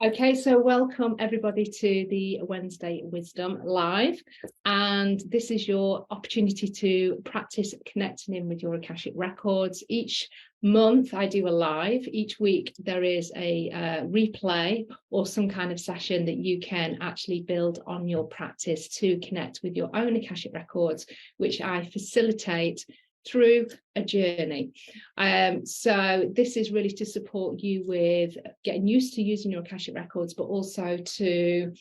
Okay, so welcome everybody to the Wednesday Wisdom Live, and this is your opportunity to practice connecting in with your Akashic Records. Each month I do a live. Each week there is a replay or some kind of session that you can actually build on your practice to connect with your own Akashic Records, which I facilitate through a journey. So this is really to support you with getting used to using your Akashic Records, but also to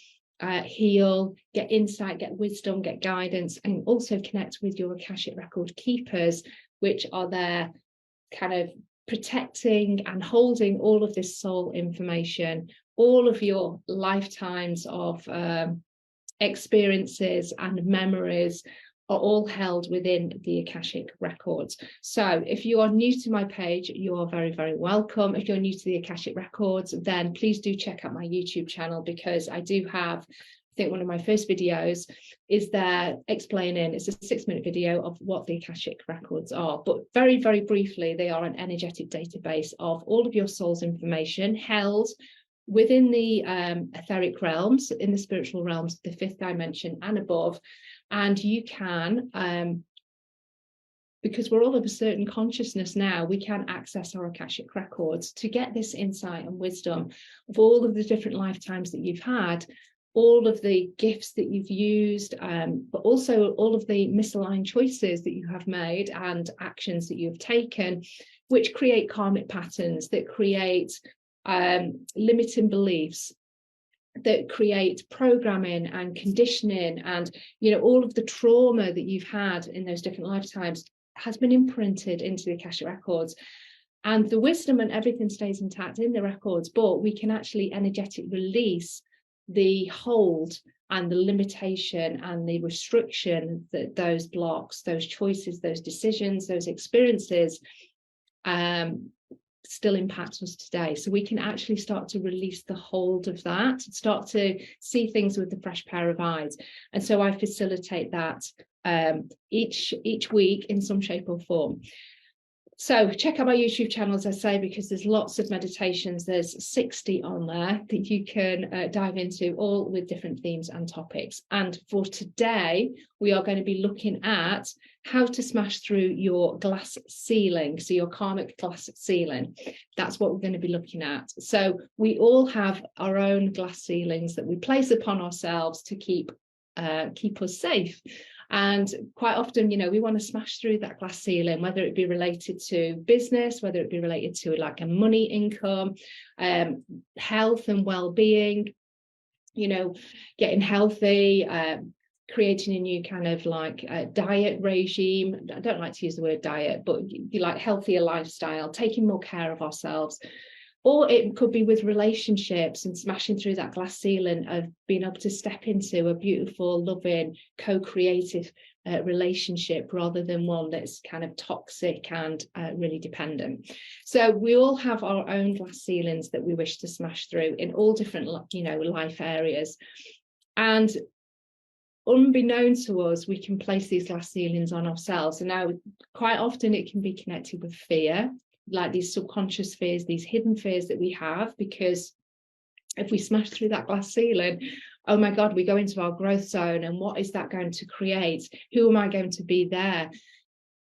heal, get insight, get wisdom, get guidance, and also connect with your Akashic Record keepers, which are there kind of protecting and holding all of this soul information, all of your lifetimes of experiences and memories are all held within the Akashic Records. So if you are new to my page, you are very, very welcome. If you're new to the Akashic Records, then please do check out my YouTube channel, because I do have, I think one of my first videos is there explaining, it's a 6-minute video of what the Akashic Records are. But very, very briefly, they are an energetic database of all of your soul's information held within the etheric realms, in the spiritual realms, the 5th dimension and above. And you can, because we're all of a certain consciousness now, we can access our Akashic Records to get this insight and wisdom of all of the different lifetimes that you've had, all of the gifts that you've used, but also all of the misaligned choices that you have made and actions that you've taken, which create karmic patterns, that create limiting beliefs, that create programming and conditioning, and all of the trauma that you've had in those different lifetimes has been imprinted into the Akashic Records. And the wisdom and everything stays intact in the records, but we can actually energetically release the hold and the limitation and the restriction that those blocks, those choices, those decisions, those experiences still impact us today. So we can actually start to release the hold of that, start to see things with a fresh pair of eyes. And so I facilitate that each week in some shape or form. So check out my YouTube channel, as I say, because there's lots of meditations. There's 60 on there that you can dive into, all with different themes and topics. And for today, we are going to be looking at how to smash through your glass ceiling. So your karmic glass ceiling, that's what we're going to be looking at. So we all have our own glass ceilings that we place upon ourselves to keep us safe. And quite often, we want to smash through that glass ceiling, whether it be related to business, whether it be related to like a money income, health and well-being, getting healthy, creating a new kind of like diet regime. I don't like to use the word diet, but you like healthier lifestyle, taking more care of ourselves. Or it could be with relationships and smashing through that glass ceiling of being able to step into a beautiful, loving, co-creative relationship, rather than one that's kind of toxic and really dependent. So we all have our own glass ceilings that we wish to smash through in all different, life areas. And unbeknown to us, we can place these glass ceilings on ourselves. And now quite often it can be connected with fear, like these subconscious fears, these hidden fears that we have, because if we smash through that glass ceiling, oh my God, we go into our growth zone, and what is that going to create? Who am I going to be there?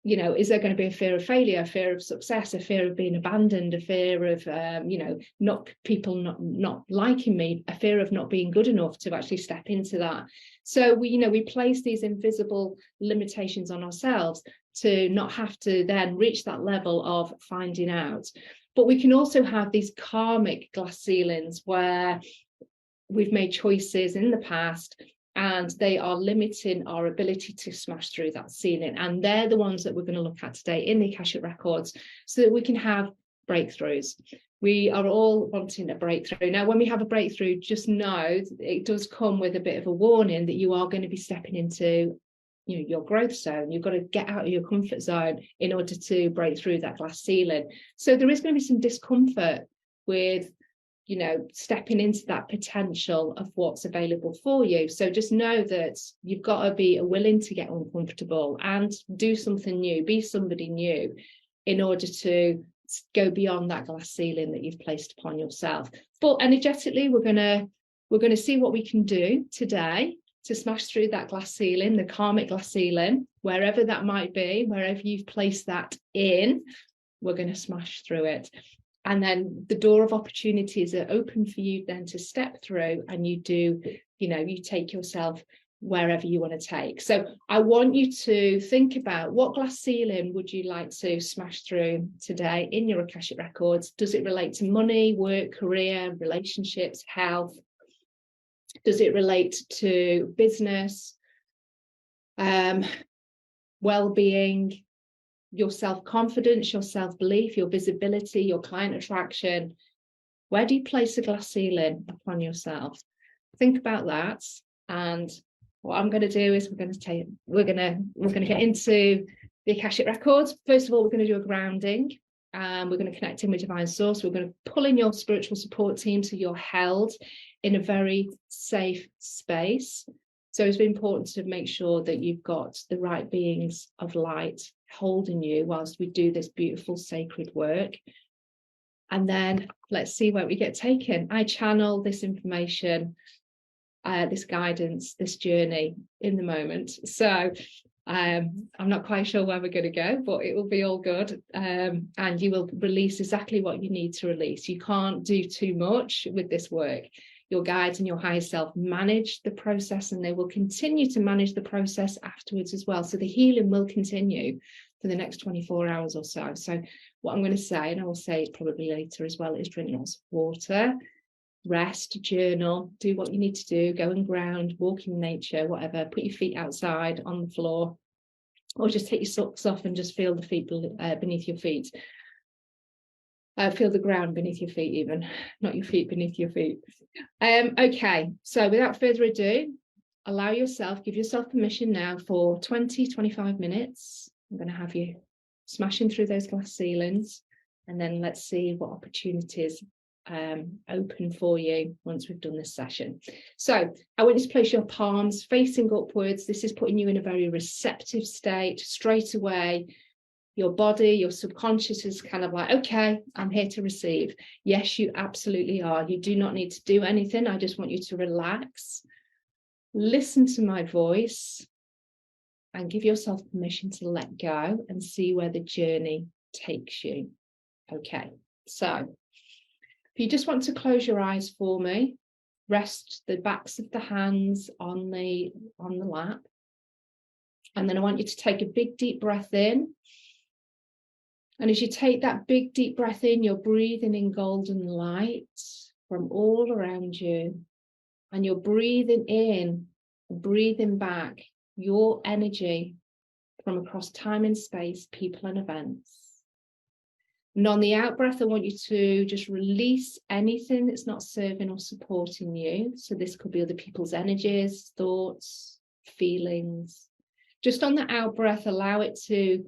Is there going to be a fear of failure, a fear of success, a fear of being abandoned, a fear of, not liking me, a fear of not being good enough to actually step into that? So we place these invisible limitations on ourselves to not have to then reach that level of finding out. But we can also have these karmic glass ceilings where we've made choices in the past and they are limiting our ability to smash through that ceiling. And they're the ones that we're going to look at today in the Akashic Records, so that we can have breakthroughs. We are all wanting a breakthrough. Now, when we have a breakthrough, just know it does come with a bit of a warning that you are going to be stepping into your growth zone. You've got to get out of your comfort zone in order to break through that glass ceiling. So there is going to be some discomfort with stepping into that potential of what's available for you. So just know that you've got to be willing to get uncomfortable and do something new, be somebody new, in order to go beyond that glass ceiling that you've placed upon yourself. But energetically, we're gonna see what we can do today to smash through that glass ceiling, the karmic glass ceiling, wherever that might be, wherever you've placed that in, we're going to smash through it. And then the door of opportunities are open for you then to step through, and you do, you take yourself wherever you want to take. So I want you to think about, what glass ceiling would you like to smash through today in your Akashic Records? Does it relate to money, work, career, relationships, health? Does it relate to business, well-being, your self-confidence, your self-belief, your visibility, your client attraction? Where do you place a glass ceiling upon yourself? Think about that. And what I'm going to do is we're going to get into the Akashic Records. First of all, we're going to do a grounding. We're going to connect in with divine source. We're going to pull in your spiritual support team so you're held in a very safe space. So it's important to make sure that you've got the right beings of light holding you whilst we do this beautiful sacred work. And then let's see where we get taken. I channel this information, this guidance, this journey in the moment. So I'm not quite sure where we're going to go, but it will be all good. And you will release exactly what you need to release. You can't do too much with this work. Your guides and your higher self manage the process, and they will continue to manage the process afterwards as well. So the healing will continue for the next 24 hours or so. So what I'm going to say, and I will say it probably later as well, is drink lots of water, rest, journal, do what you need to do, go and ground, walk in nature, whatever, put your feet outside on the floor, or just take your socks off and just feel the feet beneath your feet. Feel the ground beneath your feet even, not your feet beneath your feet. Okay, so without further ado, give yourself permission now for 20-25 minutes. I'm going to have you smashing through those glass ceilings, and then let's see what opportunities open for you once we've done this session. So I want you to place your palms facing upwards. This is putting you in a very receptive state straight away. Your body, your subconscious is kind of like, okay, I'm here to receive. Yes, you absolutely are. You do not need to do anything. I just want you to relax, listen to my voice, and give yourself permission to let go and see where the journey takes you. Okay, so if you just want to close your eyes for me, rest the backs of the hands on the lap. And then I want you to take a big deep breath in. And as you take that big deep breath in, you're breathing in golden light from all around you. And you're breathing in, breathing back your energy from across time and space, people and events. And on the out breath, I want you to just release anything that's not serving or supporting you. So this could be other people's energies, thoughts, feelings. Just on the out breath, allow it to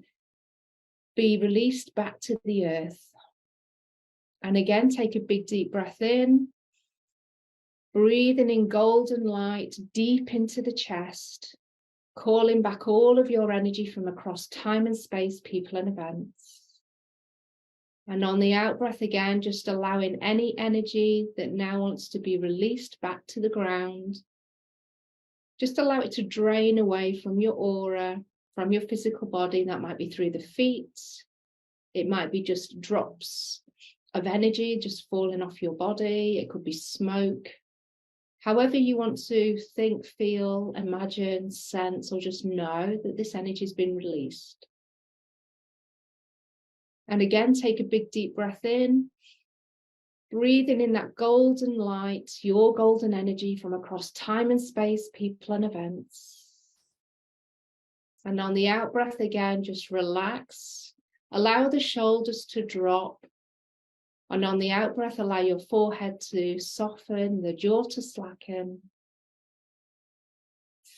be released back to the earth. And again, take a big deep breath in, breathing in golden light deep into the chest, calling back all of your energy from across time and space, people and events. And on the out breath again, just allowing any energy that now wants to be released back to the ground. Just allow it to drain away from your aura, from your physical body. That might be through the feet. It might be just drops of energy just falling off your body. It could be smoke. However you want to think, feel, imagine, sense, or just know that this energy has been released. And again, take a big deep breath in, breathing in that golden light, your golden energy from across time and space, people and events. And on the out breath again, just relax. Allow the shoulders to drop. And on the out breath, allow your forehead to soften, the jaw to slacken.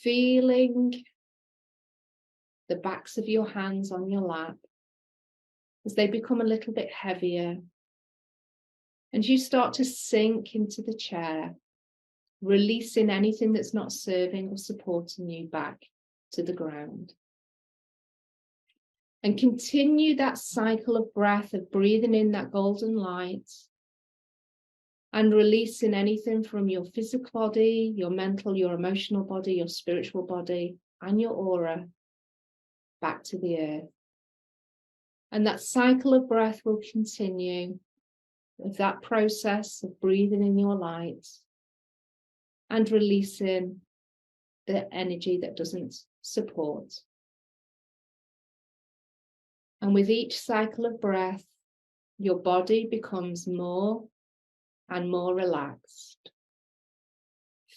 Feeling the backs of your hands on your lap as they become a little bit heavier. And you start to sink into the chair, releasing anything that's not serving or supporting you back to the ground. And continue that cycle of breath of breathing in that golden light and releasing anything from your physical body, your mental, your emotional body, your spiritual body, and your aura back to the earth. And that cycle of breath will continue with that process of breathing in your light and releasing the energy that doesn't support. And with each cycle of breath, your body becomes more and more relaxed,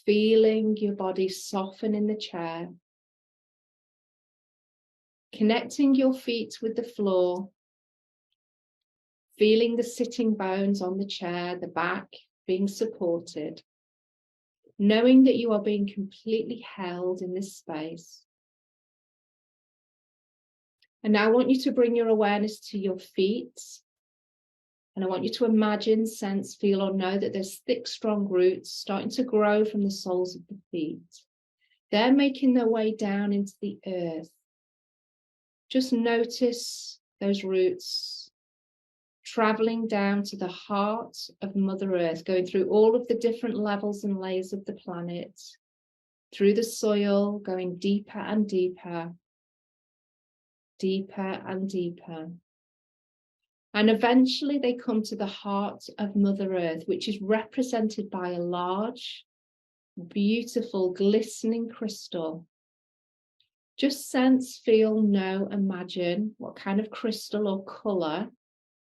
feeling your body soften in the chair, connecting your feet with the floor, feeling the sitting bones on the chair, the back being supported, knowing that you are being completely held in this space. And now I want you to bring your awareness to your feet. And I want you to imagine, sense, feel, or know that there's thick, strong roots starting to grow from the soles of the feet. They're making their way down into the earth. Just notice those roots traveling down to the heart of Mother Earth, going through all of the different levels and layers of the planet, through the soil, going deeper and deeper, deeper and deeper. And eventually they come to the heart of Mother Earth, which is represented by a large, beautiful, glistening crystal. Just sense, feel, know, imagine what kind of crystal or colour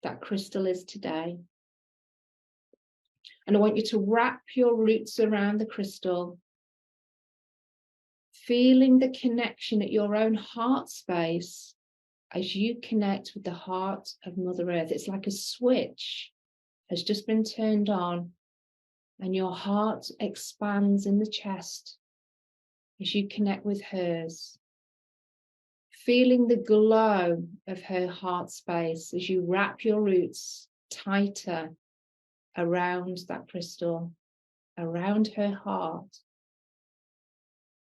that crystal is today. And I want you to wrap your roots around the crystal, feeling the connection at your own heart space as you connect with the heart of Mother Earth. It's like a switch has just been turned on and your heart expands in the chest as you connect with hers. Feeling the glow of her heart space as you wrap your roots tighter around that crystal, around her heart.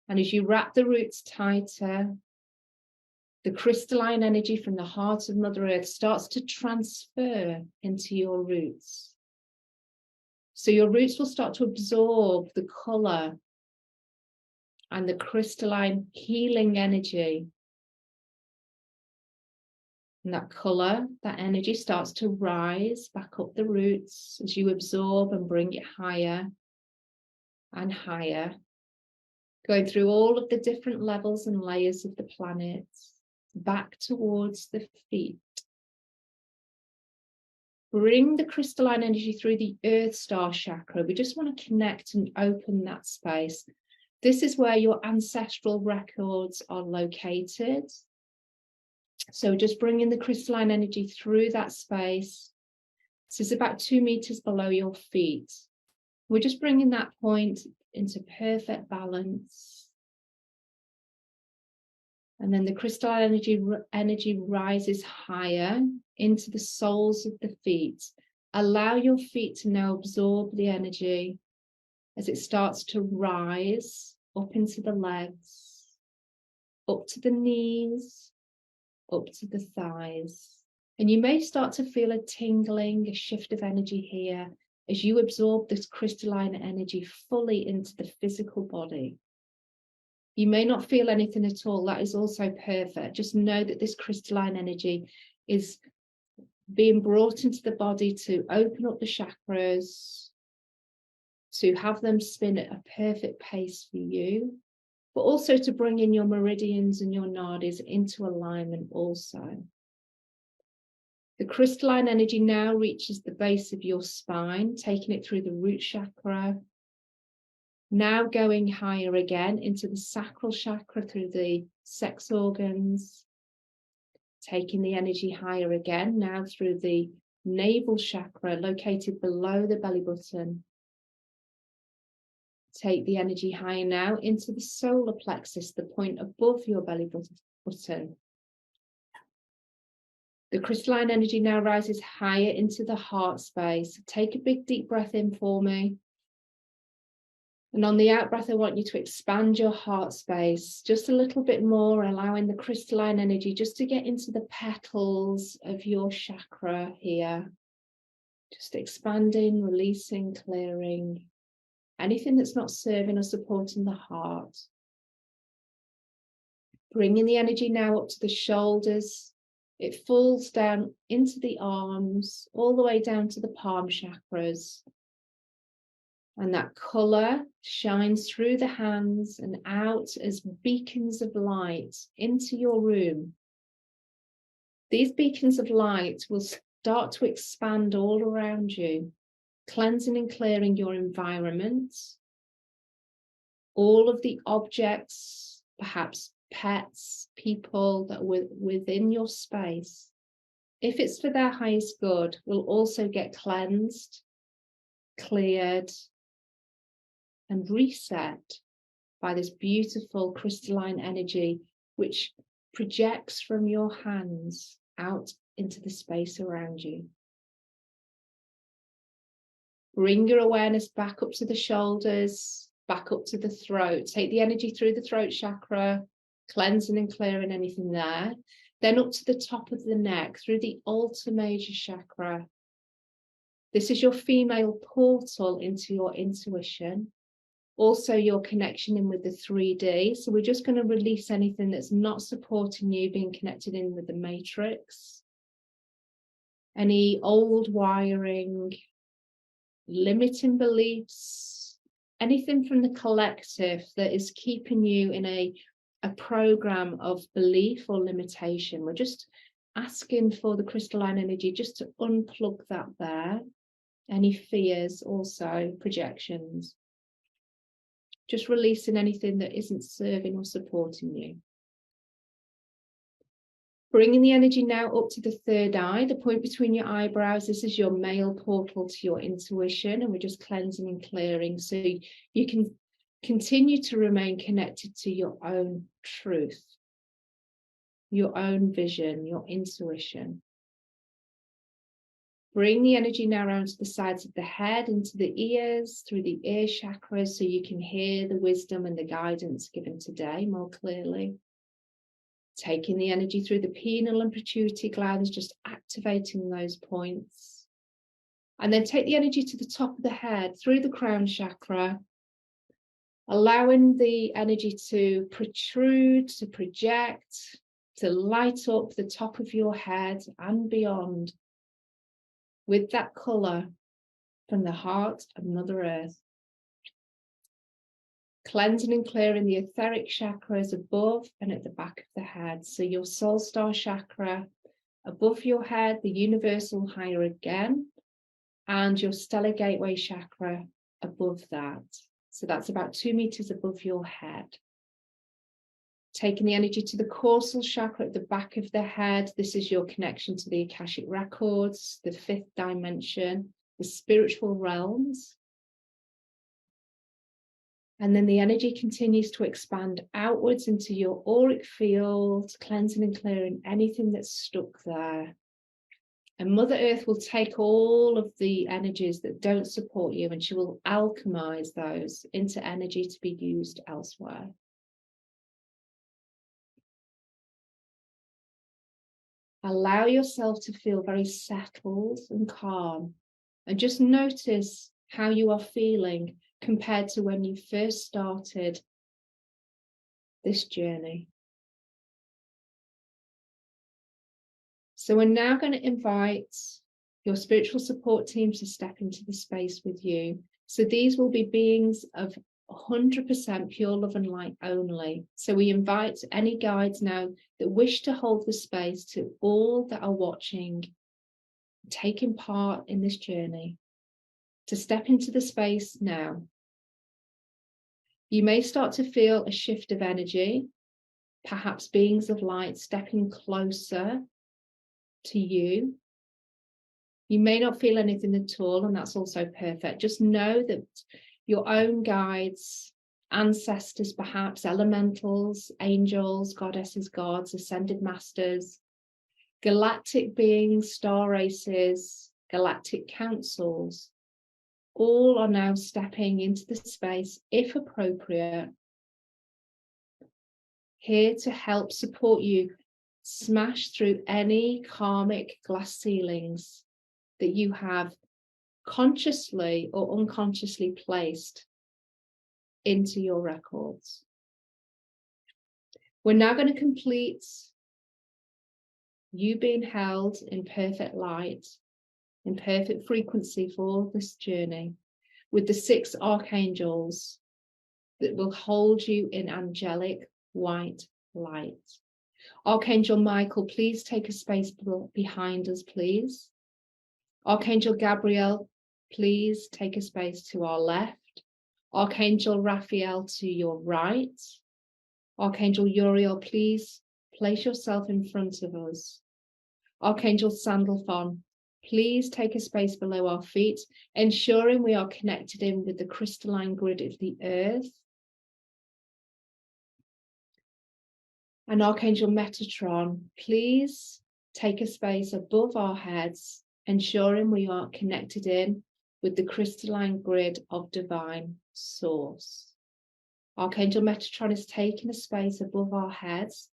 And as you wrap the roots tighter, the crystalline energy from the heart of Mother Earth starts to transfer into your roots. So your roots will start to absorb the colour and the crystalline healing energy. And that colour, that energy starts to rise back up the roots as you absorb and bring it higher and higher, going through all of the different levels and layers of the planet, back towards the feet. Bring the crystalline energy through the Earth Star chakra. We just want to connect and open that space. This is where your ancestral records are located. So just bringing the crystalline energy through that space. This is about 2 meters below your feet. We're just bringing that point into perfect balance. And then the crystalline energy rises higher into the soles of the feet. Allow your feet to now absorb the energy as it starts to rise up into the legs, up to the knees, up to the thighs. And you may start to feel a tingling, a shift of energy here as you absorb this crystalline energy fully into the physical body. You may not feel anything at all. That is also perfect. Just know that this crystalline energy is being brought into the body to open up the chakras, to have them spin at a perfect pace for you, but also to bring in your meridians and your nadis into alignment also. The crystalline energy now reaches the base of your spine, taking it through the root chakra, now going higher again into the sacral chakra through the sex organs, taking the energy higher again, now through the navel chakra located below the belly button. Take the energy higher now into the solar plexus, the point above your belly button. The crystalline energy now rises higher into the heart space. Take a big deep breath in for me. And on the out breath, I want you to expand your heart space just a little bit more, allowing the crystalline energy just to get into the petals of your chakra here. Just expanding, releasing, clearing anything that's not serving or supporting the heart. Bringing the energy now up to the shoulders. It falls down into the arms, all the way down to the palm chakras. And that colour shines through the hands and out as beacons of light into your room. These beacons of light will start to expand all around you, cleansing and clearing your environment, all of the objects, perhaps pets, people that were within your space. If it's for their highest good, will also get cleansed, cleared, and reset by this beautiful crystalline energy, which projects from your hands out into the space around you. Bring your awareness back up to the shoulders, back up to the throat. Take the energy through the throat chakra, cleansing and clearing anything there. Then up to the top of the neck, through the Alta Major chakra. This is your female portal into your intuition. Also your connection in with the 3D. So we're just going to release anything that's not supporting you being connected in with the matrix. Any old wiring, limiting beliefs, anything from the collective that is keeping you in a program of belief or limitation. We're just asking for the crystalline energy just to unplug that there. Any fears, also projections. Just releasing anything that isn't serving or supporting you. Bringing the energy now up to the third eye, the point between your eyebrows. This is your male portal to your intuition, and we're just cleansing and clearing so you can continue to remain connected to your own truth, your own vision, your intuition. Bring the energy now around to the sides of the head, into the ears, through the ear chakras, so you can hear the wisdom and the guidance given today more clearly. Taking the energy through the pineal and pituitary glands, just activating those points. And then take the energy to the top of the head, through the crown chakra, allowing the energy to protrude, to project, to light up the top of your head and beyond, with that colour from the heart of Mother Earth. Cleansing and clearing the etheric chakras above and at the back of the head. So your soul star chakra above your head, the universal higher again, and your stellar gateway chakra above that. So that's about 2 meters above your head. Taking the energy to the causal chakra at the back of the head. This is your connection to the Akashic Records, the 5th dimension, the spiritual realms. And then the energy continues to expand outwards into your auric field, cleansing and clearing anything that's stuck there. And Mother Earth will take all of the energies that don't support you, and she will alchemize those into energy to be used elsewhere. Allow yourself to feel very settled and calm, and just notice how you are feeling compared to when you first started this journey. So we're now going to invite your spiritual support team to step into the space with you. So these will be beings of 100% pure love and light only. So we invite any guides now that wish to hold the space to all that are watching, taking part in this journey, to step into the space now. You may start to feel a shift of energy, perhaps beings of light stepping closer to you. You may not feel anything at all, and that's also perfect. Just know that your own guides, ancestors, perhaps elementals, angels, goddesses, gods, ascended masters, galactic beings, star races, galactic councils, all are now stepping into the space, if appropriate, here to help support you smash through any karmic glass ceilings that you have consciously or unconsciously placed into your records. We're now going to complete you being held in perfect light, in perfect frequency for this journey, with the 6 archangels that will hold you in angelic white light. Archangel Michael, please take a space behind us, please. Archangel Gabriel, please take a space to our left. Archangel Raphael to your right. Archangel Uriel, please place yourself in front of us. Archangel Sandalphon, please take a space below our feet, ensuring we are connected in with the crystalline grid of the earth. And Archangel Metatron, please take a space above our heads, ensuring we are connected in with the crystalline grid of divine source. Archangel Metatron is taking a space above our heads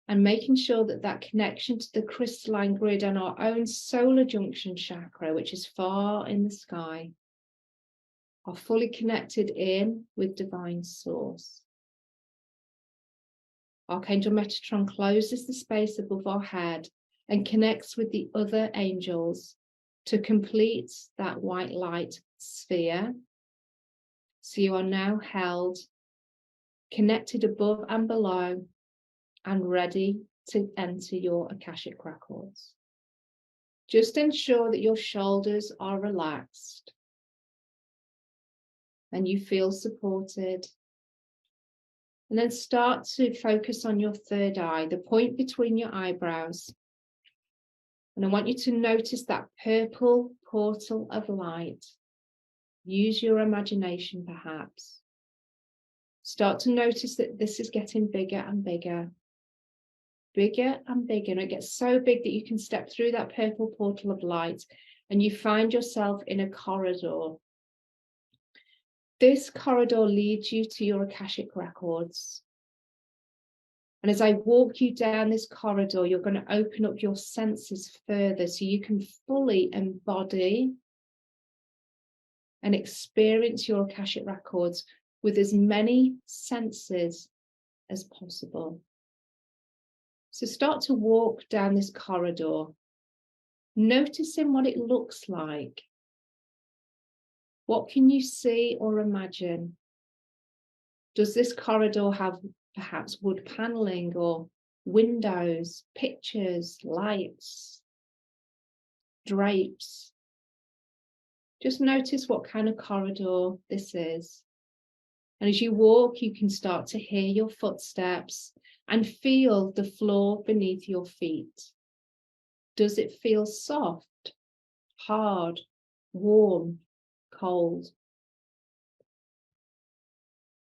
and making sure that that connection to the crystalline grid and our own solar junction chakra, which is far in the sky, are fully connected in with divine source. Archangel Metatron closes the space above our head and connects with the other angels to complete that white light sphere. So you are now held, connected above and below, and ready to enter your Akashic Records. Just ensure that your shoulders are relaxed and you feel supported. And then start to focus on your third eye, the point between your eyebrows. And I want you to notice that purple portal of light. Use your imagination, perhaps. Start to notice that this is getting bigger and bigger. Bigger and bigger. And it gets so big that you can step through that purple portal of light and you find yourself in a corridor. This corridor leads you to your Akashic Records. And as I walk you down this corridor, you're going to open up your senses further so you can fully embody and experience your Akashic Records with as many senses as possible. So start to walk down this corridor, noticing what it looks like. What can you see or imagine? Does this corridor have perhaps wood paneling or windows, pictures, lights, drapes? Just notice what kind of corridor this is. And as you walk, you can start to hear your footsteps and feel the floor beneath your feet. Does it feel soft, hard, warm, cold?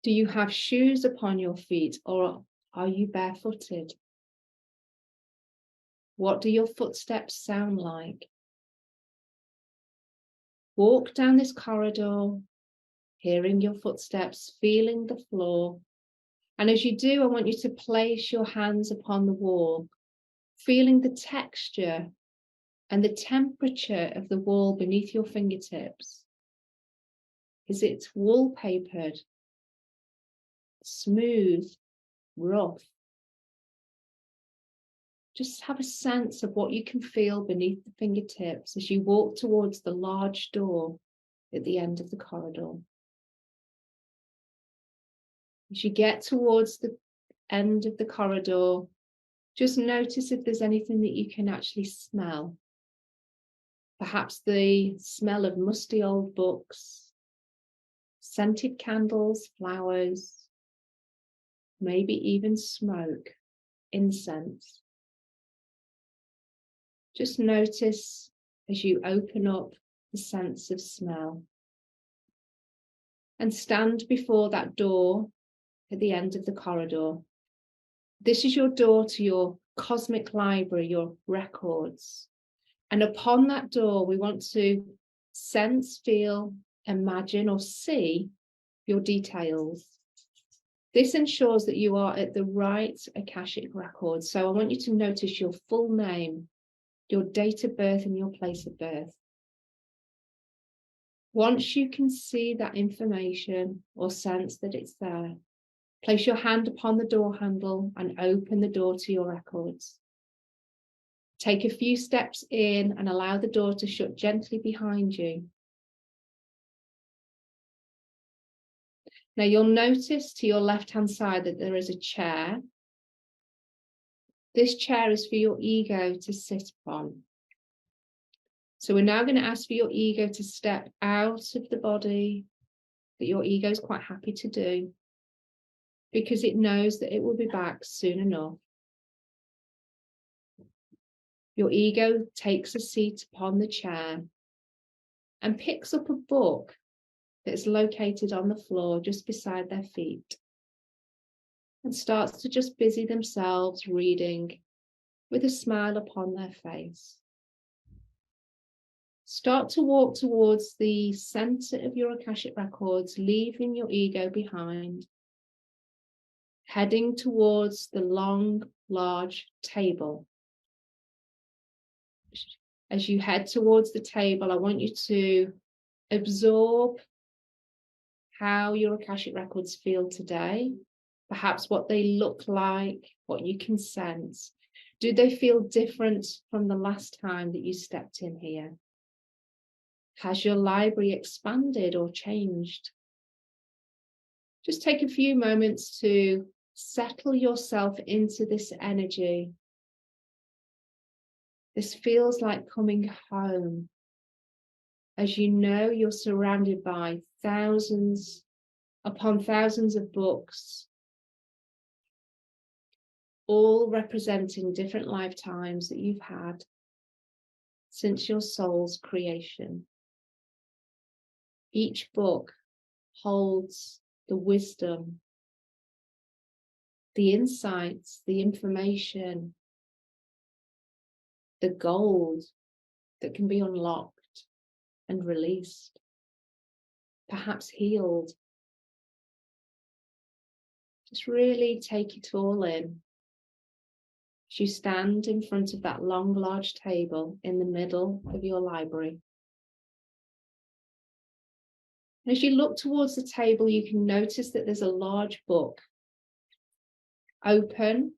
Do you have shoes upon your feet or are you barefooted? What do your footsteps sound like? Walk down this corridor, hearing your footsteps, feeling the floor. And as you do, I want you to place your hands upon the wall, feeling the texture and the temperature of the wall beneath your fingertips. Is it wallpapered, smooth, rough? Just have a sense of what you can feel beneath the fingertips as you walk towards the large door at the end of the corridor. As you get towards the end of the corridor, just notice if there's anything that you can actually smell. Perhaps the smell of musty old books, scented candles, flowers, maybe even smoke, incense. Just notice as you open up the sense of smell. And stand before that door at the end of the corridor. This is your door to your cosmic library, your records. And upon that door, we want to sense, feel, imagine or see your details. This ensures that you are at the right Akashic record. So I want you to notice your full name, your date of birth and your place of birth. Once you can see that information or sense that it's there, place your hand upon the door handle and open the door to your records. Take a few steps in and allow the door to shut gently behind you. Now you'll notice to your left-hand side that there is a chair. This chair is for your ego to sit upon. So we're now going to ask for your ego to step out of the body that your ego is quite happy to do, because it knows that it will be back soon enough. Your ego takes a seat upon the chair and picks up a book that's located on the floor just beside their feet and starts to just busy themselves reading with a smile upon their face. Start to walk towards the center of your Akashic records, leaving your ego behind, heading towards the long, large table. As you head towards the table, I want you to absorb how your Akashic records feel today, perhaps what they look like, what you can sense. Do they feel different from the last time that you stepped in here? Has your library expanded or changed? Just take a few moments to settle yourself into this energy. This feels like coming home. As you know, you're surrounded by thousands upon thousands of books, all representing different lifetimes that you've had since your soul's creation. Each book holds the wisdom, the insights, the information, the gold that can be unlocked and released, perhaps healed. Just really take it all in. As you stand in front of that long, large table in the middle of your library. And as you look towards the table, you can notice that there's a large book open,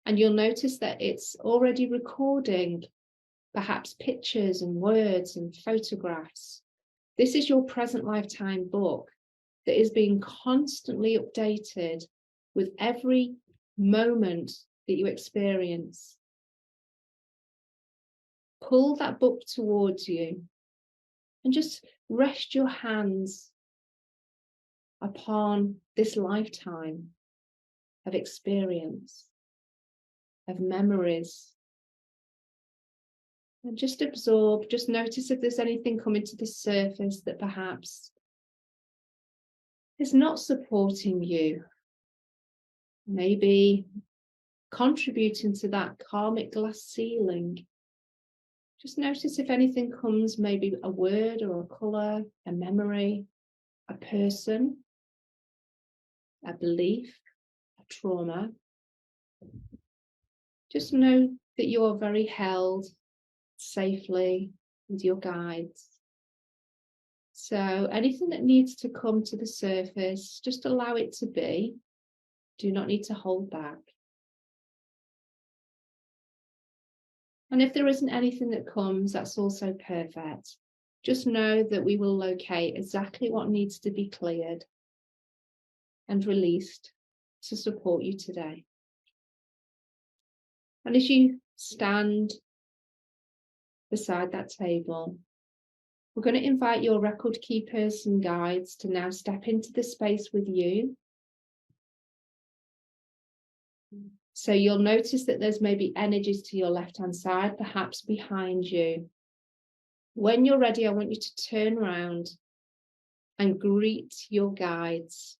and you'll notice that it's already recording perhaps pictures and words and photographs. This is your present lifetime book that is being constantly updated with every moment that you experience. Pull that book towards you and just rest your hands upon this lifetime of experience, of memories. And just absorb, just notice if there's anything coming to the surface that perhaps is not supporting you, maybe contributing to that karmic glass ceiling. Just notice if anything comes, maybe a word or a colour, a memory, a person, a belief, a trauma. Just know that you are very held safely with your guides. So anything that needs to come to the surface, just allow it to be. Do not need to hold back. And if there isn't anything that comes, that's also perfect. Just know that we will locate exactly what needs to be cleared and released to support you today. And as you stand beside that table, we're going to invite your record keepers and guides to now step into the space with you. So you'll notice that there's maybe energies to your left-hand side, perhaps behind you. When you're ready, I want you to turn around and greet your guides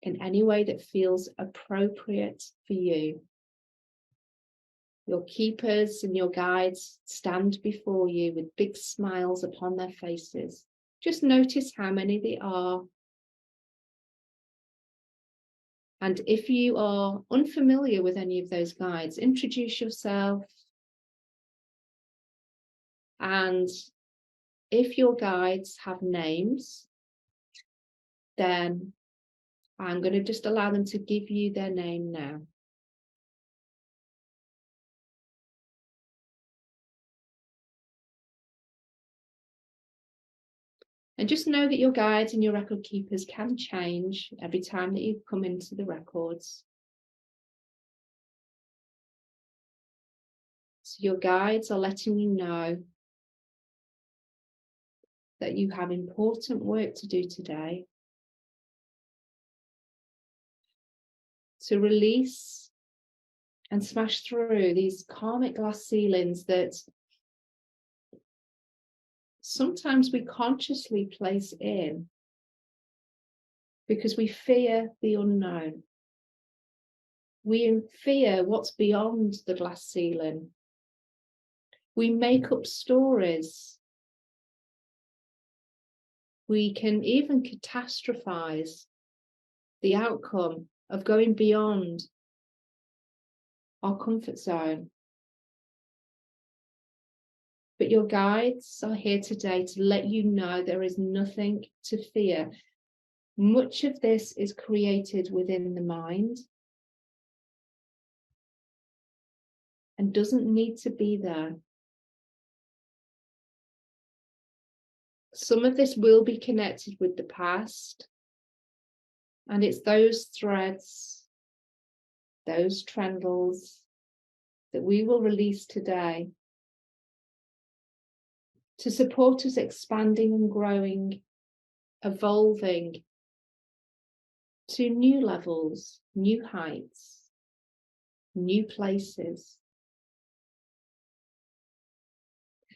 in any way that feels appropriate for you. Your keepers and your guides stand before you with big smiles upon their faces. Just notice how many there are. And if you are unfamiliar with any of those guides, introduce yourself. And if your guides have names, then I'm going to just allow them to give you their name now. And just know that your guides and your record keepers can change every time that you come into the records. So your guides are letting you know that you have important work to do today to release and smash through these karmic glass ceilings that sometimes we consciously place in because we fear the unknown. We fear what's beyond the glass ceiling. We make up stories. We can even catastrophize the outcome of going beyond our comfort zone. But your guides are here today to let you know there is nothing to fear. Much of this is created within the mind and doesn't need to be there. Some of this will be connected with the past, and it's those threads, those trendles that we will release today to support us expanding and growing, evolving to new levels, new heights, new places.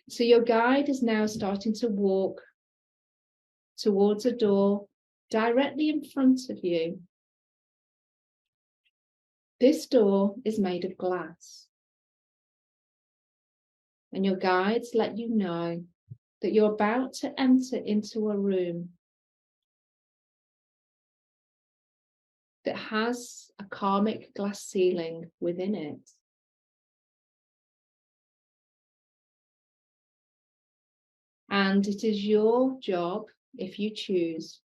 So your guide is now starting to walk towards a door directly in front of you. This door is made of glass. And your guides let you know that you're about to enter into a room that has a karmic glass ceiling within it. And it is your job, if you choose,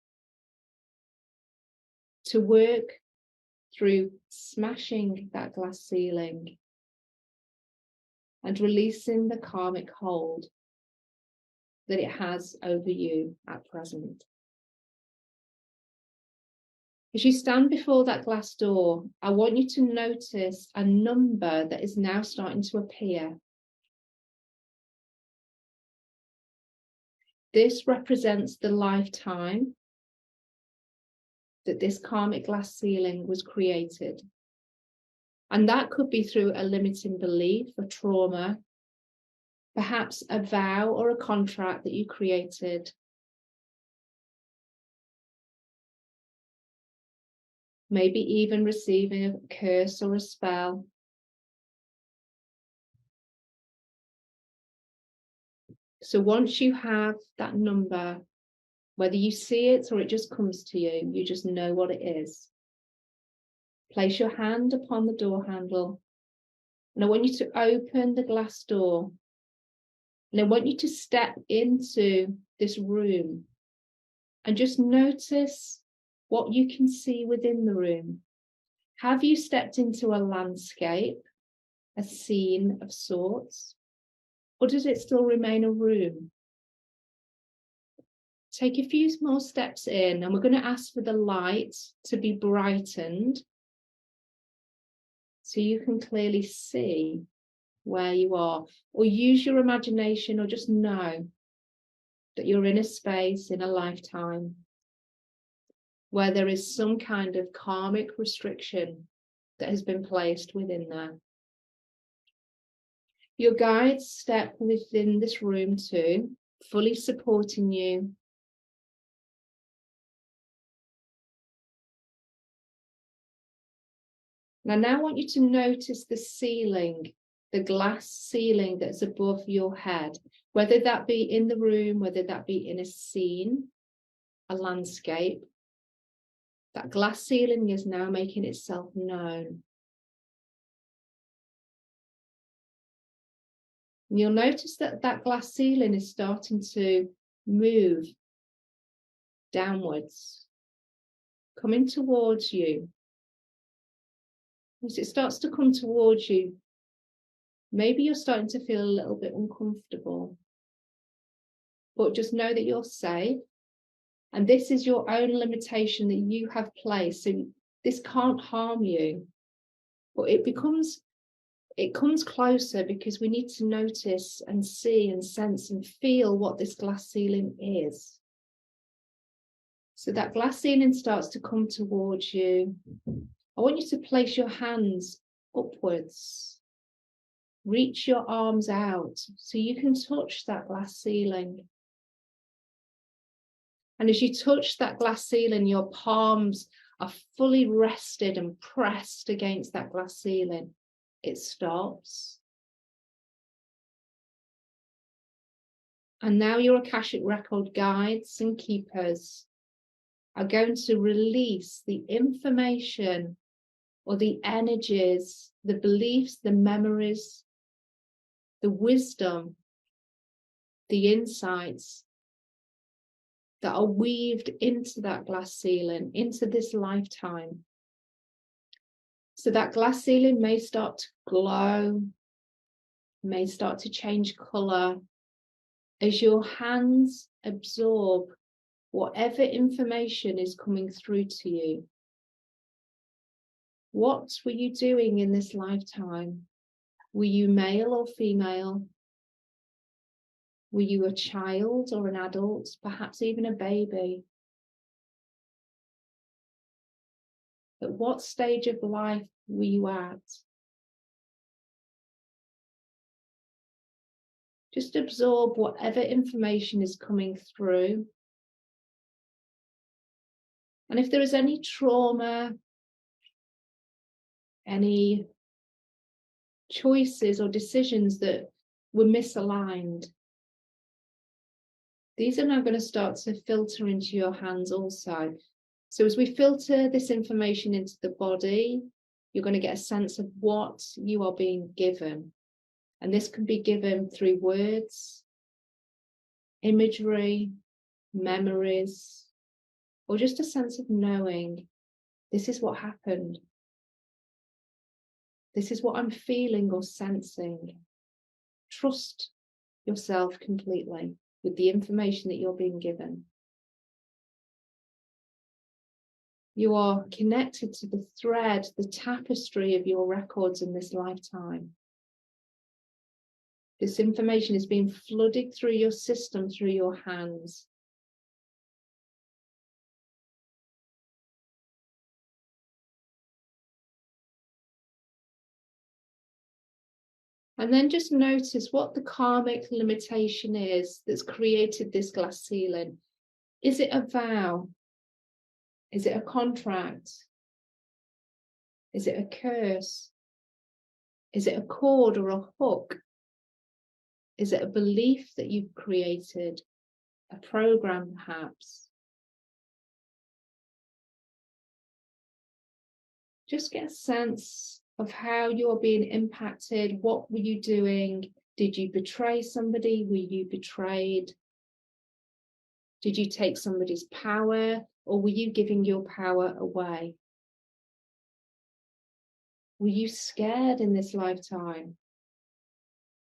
to work through smashing that glass ceiling and releasing the karmic hold that it has over you at present. As you stand before that glass door, I want you to notice a number that is now starting to appear. This represents the lifetime that this karmic glass ceiling was created. And that could be through a limiting belief, a trauma, perhaps a vow or a contract that you created. Maybe even receiving a curse or a spell. So once you have that number, whether you see it or it just comes to you, you just know what it is. Place your hand upon the door handle. And I want you to open the glass door. And I want you to step into this room and just notice what you can see within the room. Have you stepped into a landscape, a scene of sorts? Or does it still remain a room? Take a few more steps in, and we're going to ask for the light to be brightened so you can clearly see where you are, or use your imagination, or just know that you're in a space, in a lifetime, where there is some kind of karmic restriction that has been placed within there. Your guides step within this room too, fully supporting you. And I now want you to notice the ceiling the glass ceiling that's above your head, whether that be in the room, whether that be in a scene, a landscape. That glass ceiling is now making itself known. And you'll notice that that glass ceiling is starting to move downwards, coming towards you. As it starts to come towards you, maybe you're starting to feel a little bit uncomfortable, but just know that you're safe. And this is your own limitation that you have placed. So this can't harm you, but it comes closer because we need to notice and see and sense and feel what this glass ceiling is. So that glass ceiling starts to come towards you. I want you to place your hands upwards. Reach your arms out so you can touch that glass ceiling. And as you touch that glass ceiling, your palms are fully rested and pressed against that glass ceiling. It stops. And now your Akashic Record guides and keepers are going to release the information or the energies, the beliefs, the memories, the wisdom, the insights that are weaved into that glass ceiling, into this lifetime. So that glass ceiling may start to glow, may start to change colour as your hands absorb whatever information is coming through to you. What were you doing in this lifetime? Were you male or female? Were you a child or an adult, perhaps even a baby? At what stage of life were you at? Just absorb whatever information is coming through. And if there is any trauma, any choices or decisions that were misaligned, these are now going to start to filter into your hands also. So as we filter this information into the body, you're going to get a sense of what you are being given. And this can be given through words, imagery, memories, or just a sense of knowing this is what happened. This is what I'm feeling or sensing. Trust yourself completely with the information that you're being given. You are connected to the thread, the tapestry of your records in this lifetime. This information is being flooded through your system, through your hands. And then just notice what the karmic limitation is that's created this glass ceiling. Is it a vow? Is it a contract? Is it a curse? Is it a cord or a hook? Is it a belief that you've created? A program, perhaps? Just get a sense of how you're being impacted. What were you doing? Did you betray somebody? Were you betrayed? Did you take somebody's power, or were you giving your power away? Were you scared in this lifetime?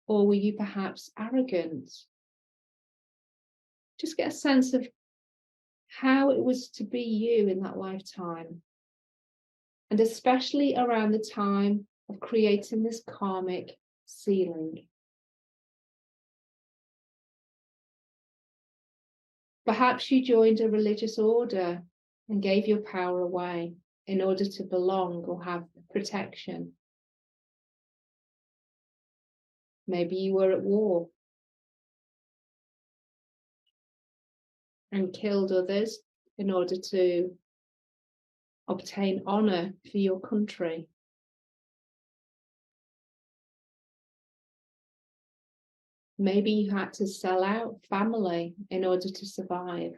Or were you perhaps arrogant? Just get a sense of how it was to be you in that lifetime. And especially around the time of creating this karmic ceiling. Perhaps you joined a religious order and gave your power away in order to belong or have protection. Maybe you were at war and killed others in order to obtain honor for your country. Maybe you had to sell out family in order to survive.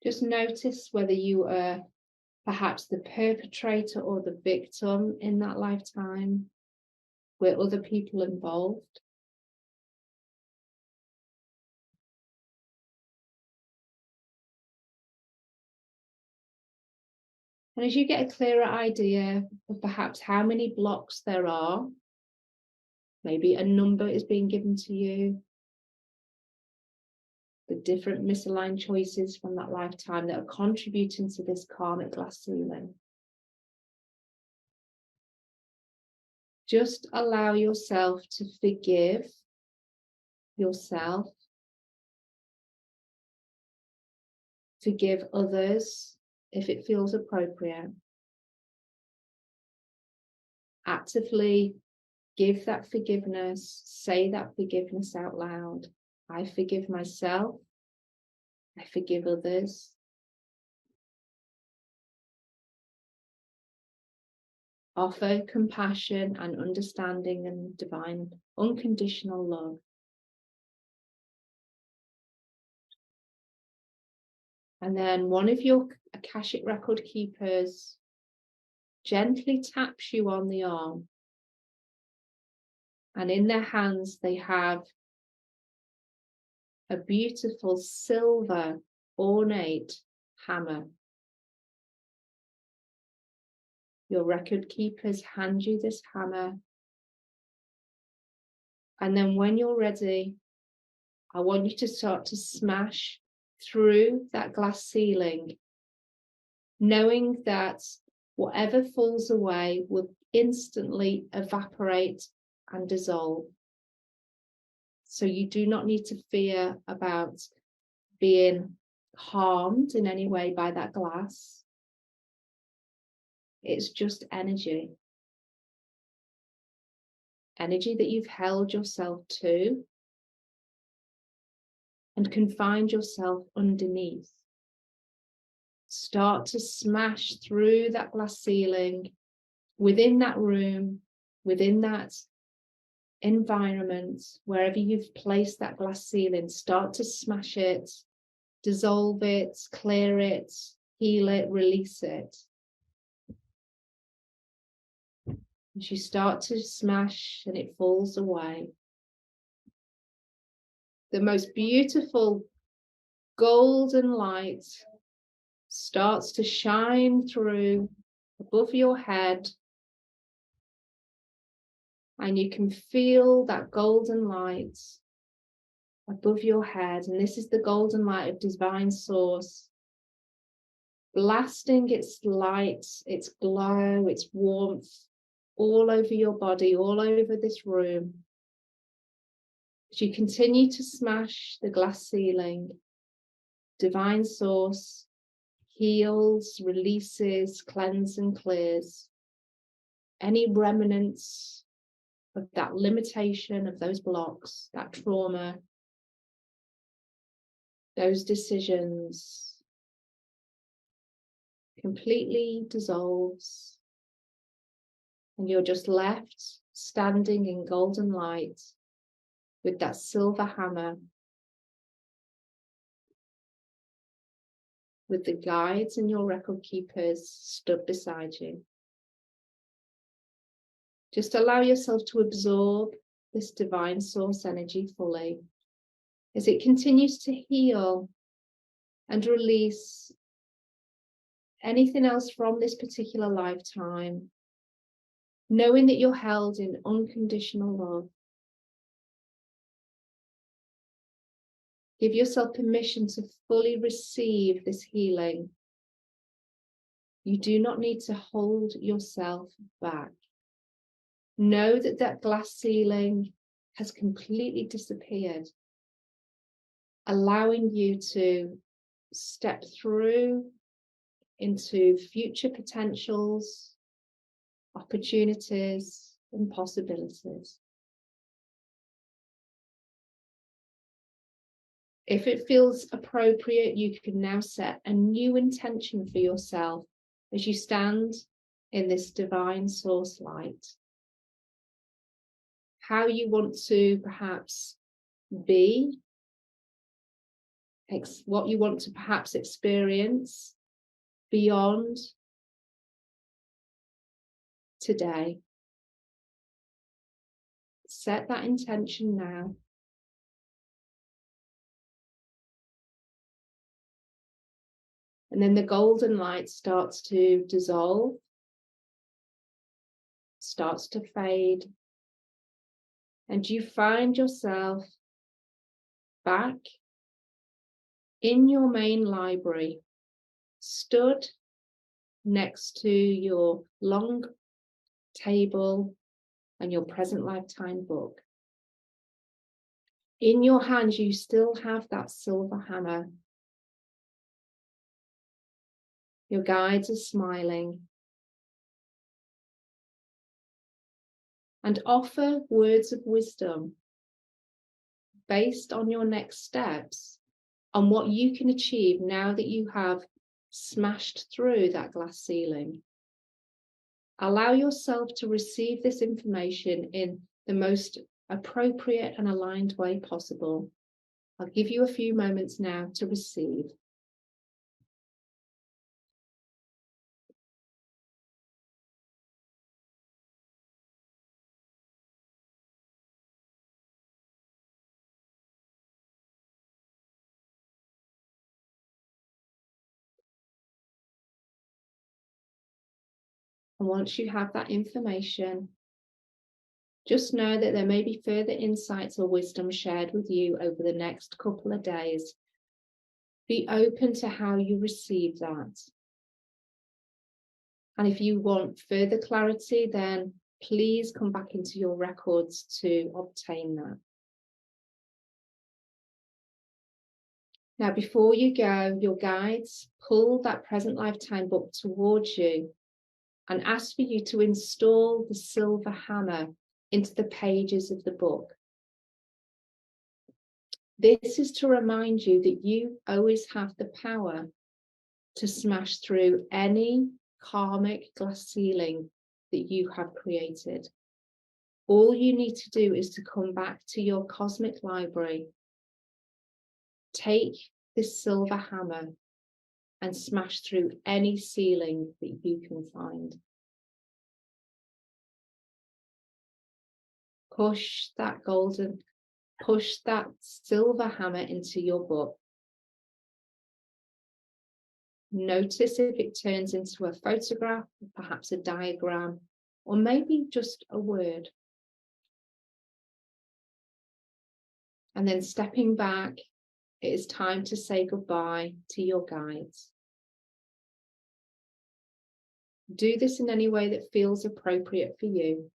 Just notice whether you are perhaps the perpetrator or the victim in that lifetime. Were other people involved? And as you get a clearer idea of perhaps how many blocks there are, maybe a number is being given to you, the different misaligned choices from that lifetime that are contributing to this karmic glass ceiling. Just allow yourself to forgive yourself, forgive others if it feels appropriate. Actively give that forgiveness, say that forgiveness out loud. I forgive myself, I forgive others. Offer compassion and understanding and divine unconditional love. And then one of your Akashic record keepers gently taps you on the arm. And in their hands, they have a beautiful silver ornate hammer. Your record keepers hand you this hammer. And then when you're ready, I want you to start to smash through that glass ceiling, knowing that whatever falls away will instantly evaporate and dissolve. So you do not need to fear about being harmed in any way by that glass. It's just energy. Energy that you've held yourself to and confined yourself underneath. Start to smash through that glass ceiling, within that room, within that environment, wherever you've placed that glass ceiling. Start to smash it, dissolve it, clear it, heal it, release it. As you start to smash and it falls away, the most beautiful golden light starts to shine through above your head, and you can feel that golden light above your head. And this is the golden light of divine source, blasting its light, its glow, its warmth all over your body, all over this room. As you continue to smash the glass ceiling, divine source heals, releases, cleanses and clears any remnants of that limitation, of those blocks, that trauma, those decisions. Completely dissolves, and you're just left standing in golden light with that silver hammer, with the guides and your record keepers stood beside you. Just allow yourself to absorb this divine source energy fully as it continues to heal and release anything else from this particular lifetime, knowing that you're held in unconditional love. Give yourself permission to fully receive this healing. You do not need to hold yourself back. Know that that glass ceiling has completely disappeared, allowing you to step through into future potentials, opportunities, and possibilities. If it feels appropriate, you can now set a new intention for yourself as you stand in this divine source light. How you want to perhaps be, what you want to perhaps experience beyond today. Set that intention now. And then the golden light starts to dissolve, starts to fade, and you find yourself back in your main library, stood next to your long table and your present lifetime book. In your hands, you still have that silver hammer. Your guides are smiling and offer words of wisdom based on your next steps, on what you can achieve now that you have smashed through that glass ceiling. Allow yourself to receive this information in the most appropriate and aligned way possible. I'll give you a few moments now to receive. And once you have that information, just know that there may be further insights or wisdom shared with you over the next couple of days. Be open to how you receive that. And if you want further clarity, then please come back into your records to obtain that. Now, before you go, your guides pull that present lifetime book towards you and ask for you to install the silver hammer into the pages of the book. This is to remind you that you always have the power to smash through any karmic glass ceiling that you have created. All you need to do is to come back to your cosmic library, take this silver hammer and smash through any ceiling that you can find. Push that silver hammer into your book. Notice if it turns into a photograph, perhaps a diagram, or maybe just a word. And then stepping back, it is time to say goodbye to your guides. Do this in any way that feels appropriate for you.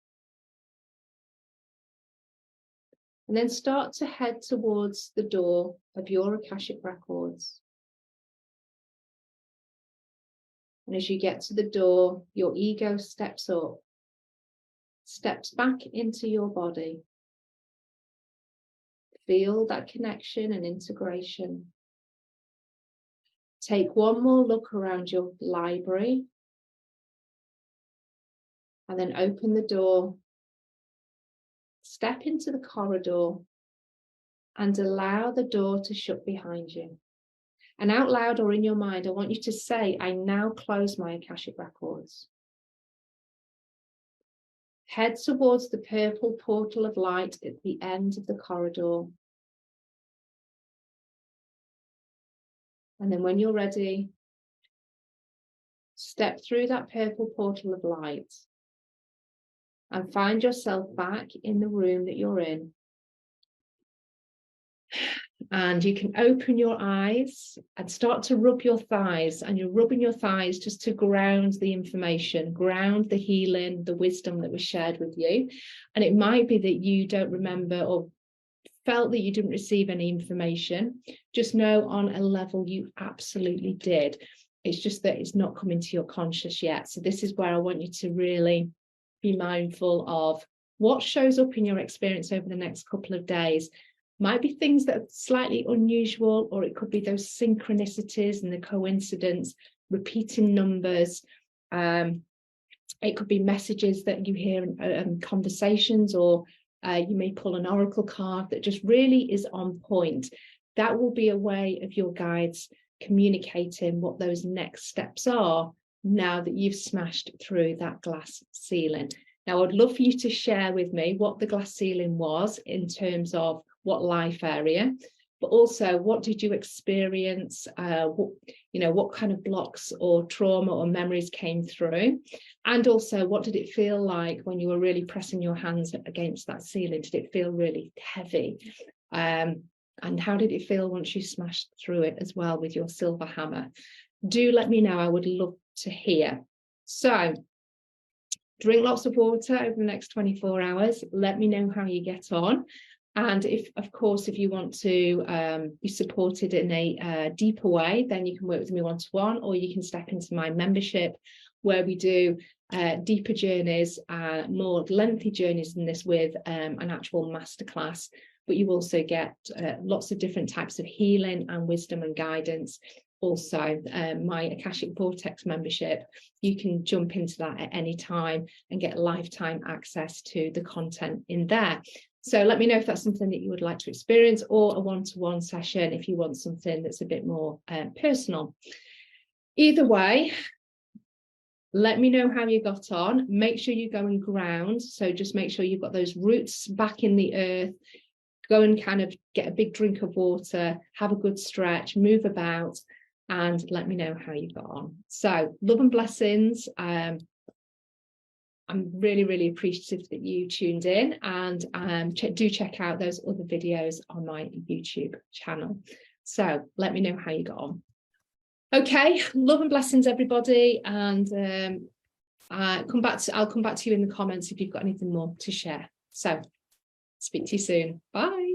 And then start to head towards the door of your Akashic Records. And as you get to the door, your ego steps up, steps back into your body. Feel that connection and integration. Take one more look around your library and then open the door. Step into the corridor and allow the door to shut behind you. And out loud or in your mind, I want you to say, I now close my Akashic Records. Head towards the purple portal of light at the end of the corridor. And then when you're ready, step through that purple portal of light and find yourself back in the room that you're in. And you can open your eyes and start to rub your thighs, and you're rubbing your thighs just to ground the information, ground the healing, the wisdom that was shared with you. And it might be that you don't remember or felt that you didn't receive any information. Just know on a level you absolutely did. It's just that it's not coming to your conscious yet. So this is where I want you to really be mindful of what shows up in your experience over the next couple of days. Might be things that are slightly unusual, or it could be those synchronicities and the coincidence, repeating numbers, It could be messages that you hear in conversations, or you may pull an oracle card that just really is on point. That will be a way of your guides communicating what those next steps are now that you've smashed through that glass ceiling. Now, I'd love for you to share with me what the glass ceiling was in terms of what life area, but also what did you experience, what kind of blocks or trauma or memories came through, and also what did it feel like when you were really pressing your hands against that ceiling? Did it feel really heavy? And how did it feel once you smashed through it as well with your silver hammer? Do let me know. I would love to hear. So drink lots of water over the next 24 hours. Let me know how you get on. And if, of course, if you want to be supported in a deeper way, then you can work with me one-to-one, or you can step into my membership, where we do deeper journeys, more lengthy journeys than this, with an actual masterclass. But you also get lots of different types of healing and wisdom and guidance. Also, my Akashic Vortex membership, you can jump into that at any time and get lifetime access to the content in there. So let me know if that's something that you would like to experience, or a one-to-one session if you want something that's a bit more personal. Either way, let me know how you got on. Make sure you go and ground. So just make sure you've got those roots back in the earth. Go and kind of get a big drink of water, have a good stretch, move about, and let me know how you got on. So love and blessings. I'm really, really appreciative that you tuned in, and do check out those other videos on my YouTube channel. So let me know how you got on. Okay, love and blessings, everybody, and I'll come back to you in the comments if you've got anything more to share. So speak to you soon. Bye.